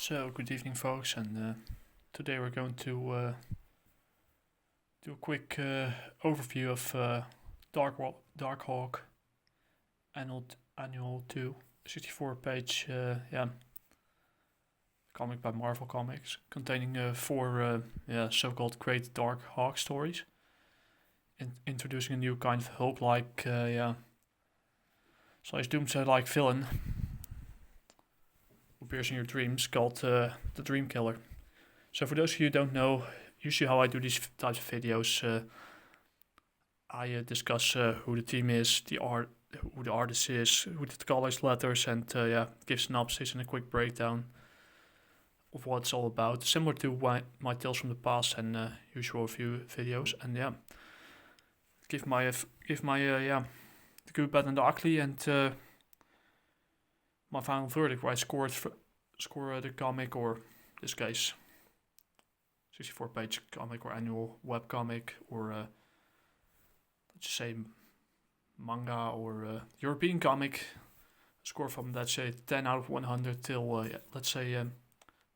So, good evening, folks, and today we're going to do a quick overview of Darkhawk Annual 2, 64-page comic by Marvel Comics, containing four so-called Great Dark Hawk stories, introducing a new kind of Hulk-like, slash Doomsday-like villain who appears in your dreams, called the Dreamkiller. So for those of you who don't know, usually how I do these types of videos, I discuss who the team is, who the artist is, who the colors, letters, and give synopsis and a quick breakdown of what it's all about, similar to my Tales from the Past and usual review videos, and give my the good, bad, and the ugly, and my final verdict, where I score the comic, or in this case 64-page comic or annual webcomic, or let's just say manga or European comic, score from, let's say, 10 out of 100 till let's say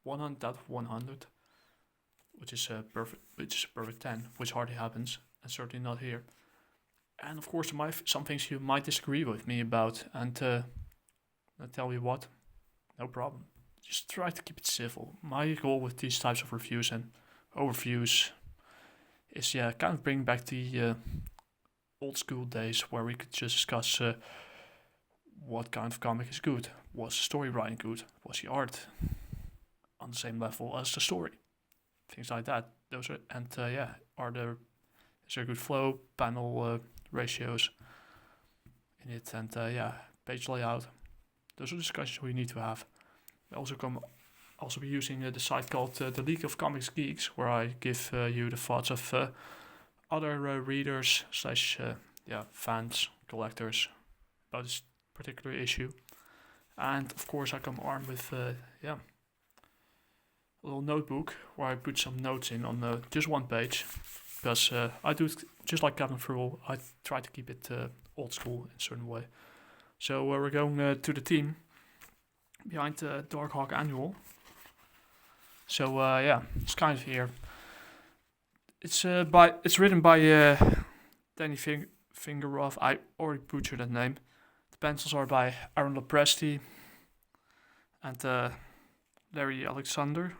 100 out of 100, which is a perfect 10, which hardly happens, and certainly not here. And of course, there might some things you might disagree with me about, and I'll tell you what, no problem. Just try to keep it civil. My goal with these types of reviews and overviews is kind of bring back the old school days where we could just discuss what kind of comic is good. Was the story writing good? Was the art on the same level as the story? Things like that. Those are, and is there a good flow, panel ratios in it, and page layout. Those are discussions we need to have. I also be using the site called the League of Comics Geeks, where I give you the thoughts of other readers slash fans, collectors about this particular issue. And of course, I come armed with a little notebook where I put some notes in on just one page, because I do it just like Captain Frugal. I try to keep it old school in a certain way. So we're going to the team behind the Darkhawk Annual. So it's kind of here. It's written by Danny Fingeroff. I already butchered that name. The pencils are by Aaron Lopresti and Larry Alexander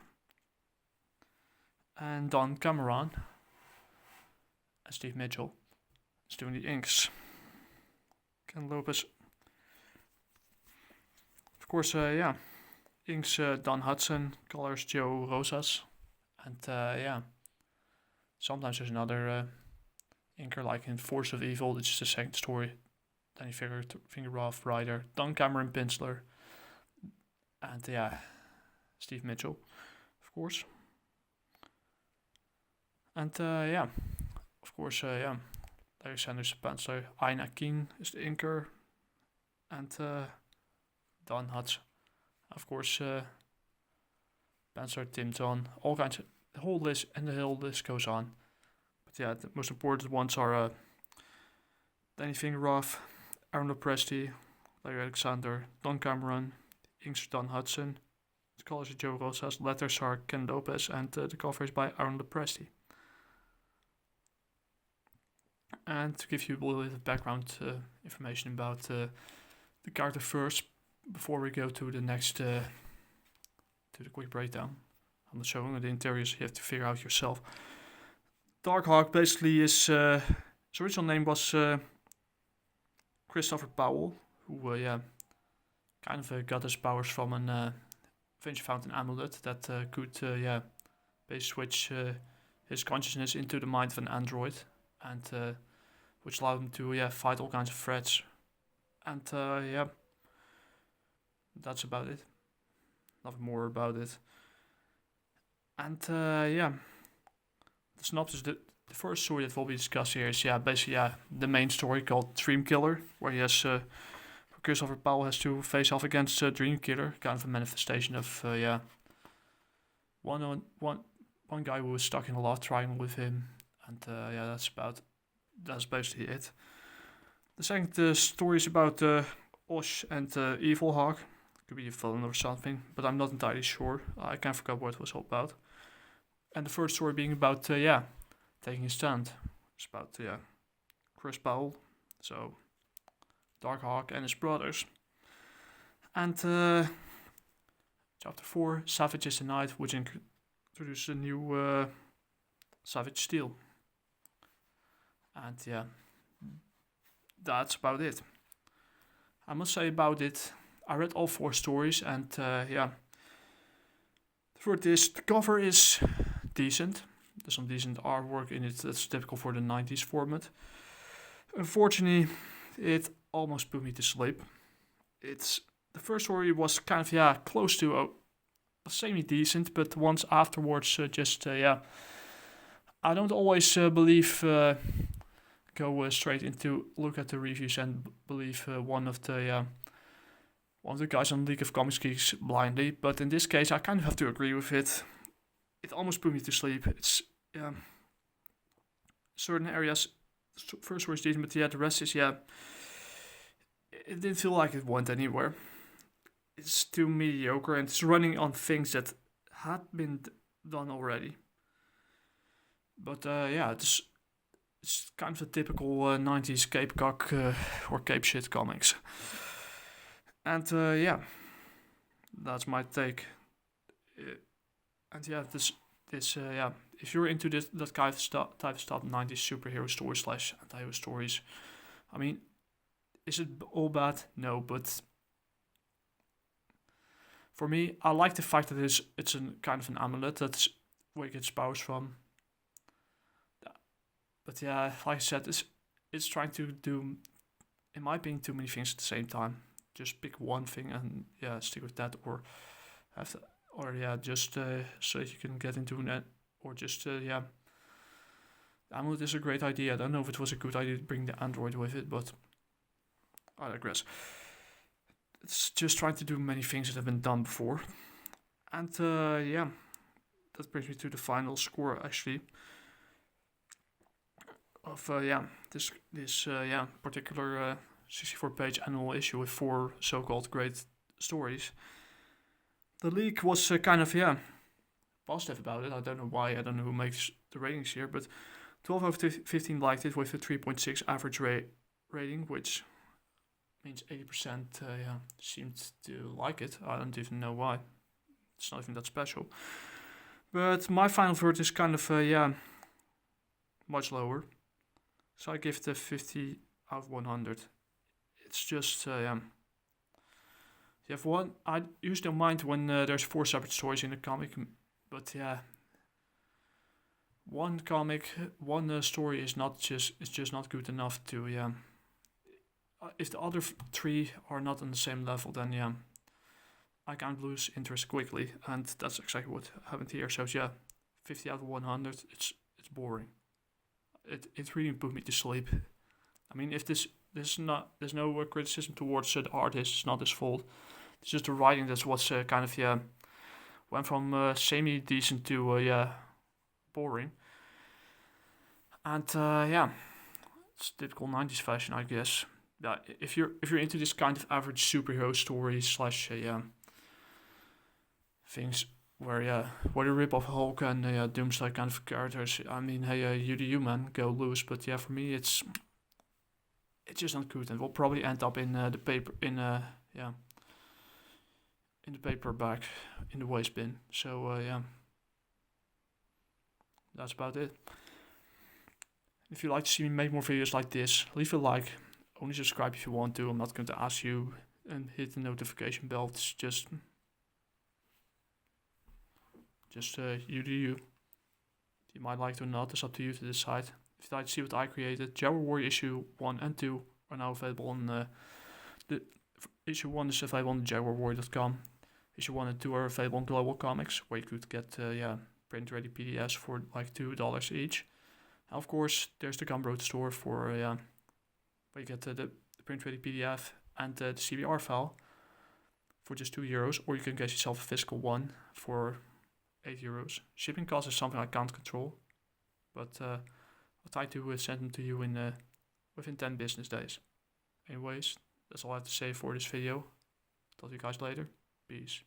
and Don Cameron and Steve Mitchell is doing the inks. Ken Lopez. Of course, inks Don Hudson, colors Joe Rosas, and sometimes there's another inker, like in Force of Evil, which is the second story. Danny Fingeroff, writer, Don Cameron, penciler, and Steve Mitchell, of course. And of course, Larry Sanders, penciler, Aina Keen is the inker, and Don Hudson, of course, penciler Tim John, all kinds of, the whole list goes on. But the most important ones are Danny Fingeroff, Aaron Lopresti, Larry Alexander, Don Cameron, inks Don Hudson, the colors are Joe Rosas, letters are Ken Lopez, and the cover is by Aaron Lopresti. And to give you a little bit of background information about the character first, before we go to the next, to the quick breakdown. I'm not showing the interiors, you have to figure out yourself. Darkhawk basically is, his original name was Christopher Powell, who kind of got his powers from an eventually found an amulet that could basically switch his consciousness into the mind of an android, and which allowed him to fight all kinds of threats. And that's about it. Nothing more about it. And the synopsis, the first story that will be discussed here is basically the main story called Dreamkiller, where he has Christopher Powell has to face off against Dreamkiller, kind of a manifestation of one guy who was stuck in a love triangle with him, and that's basically it. The second story is about Osh and Evil Hawk, Could be a villain or something, but I'm not entirely sure. I can't forget what it was all about. And the first story being about, taking a stand. It's about, Chris Powell, so Darkhawk and his brothers. And chapter 4, Savage is the Night, which introduces a new Savage Steel. And yeah, that's about it. I must say about it, I read all 4 stories, and for this, the cover is decent. There's some decent artwork in it that's typical for the 90s format. Unfortunately, it almost put me to sleep. The first story was kind of close to semi-decent, but once afterwards, I don't always believe go straight into look at the reviews and believe one of the guys on League of Comics Geeks blindly. But in this case, I kind of have to agree with it. It almost put me to sleep. It's certain areas. First story is decent, but the rest is it didn't feel like it went anywhere. It's too mediocre, and it's running on things that had been done already. But it's kind of a typical 90s cape cock or cape shit comics. And that's my take. If you're into that kind of type of stuff, 90s superhero stories / anti-hero stories, I mean, is it all bad? No, but for me, I like the fact that it's a kind of an amulet that's where you get powers from. But yeah, like I said, it's trying to do, in my opinion, too many things at the same time. Just pick one thing and stick with that, or just so that you can get into it, or just the amulet is a great idea. I don't know if it was a good idea to bring the android with it, but I digress. It's just trying to do many things that have been done before, and that brings me to the final score actually. Of this particular 64-page annual issue with 4 so-called great stories. The League was kind of positive about it. I don't know why. I don't know who makes the ratings here, but 12 out of 15 liked it with a 3.6 average rating, which means 80% seemed to like it. I don't even know why. It's not even that special. But my final verdict is kind of much lower. So I give it a 50 out of 100. It's just, you have one. I usually don't mind when there's 4 separate stories in a comic, but one story is just not good enough to If the other 3 are not on the same level, then I can't lose interest quickly, and that's exactly what happened here. So 50 out of 100. It's boring. It really put me to sleep. I mean, if there's no criticism towards the artist, it's not his fault. It's just the writing that's what's went from semi-decent to boring. And it's typical 90s fashion, I guess. Yeah, if you're into this kind of average superhero story / things where you rip off Hulk and Doomsday kind of characters, I mean, you do you, man, go loose. But for me, it's just not good, and will probably end up in the paper in the paperback in the waste bin. So that's about it. If you'd like to see me make more videos like this, leave a like. Only subscribe if you want to. I'm not going to ask you and hit the notification bell. It's just you do you. You might like it or not. It's up to you to decide. If you'd like to see what I created, Jaguar Warrior issue 1 and 2 are now available on the issue 1 is available on jaguarwarrior.com. Issue 1 and 2 are available on Global Comics, where you could get print ready PDFs for like $2 each. And of course, there's the Gumroad store for where you get the print ready PDF and the CBR file for just €2, or you can get yourself a physical one for €8. Shipping cost is something I can't control, but I'll try to send them to you within 10 business days. Anyways, that's all I have to say for this video. Talk to you guys later. Peace.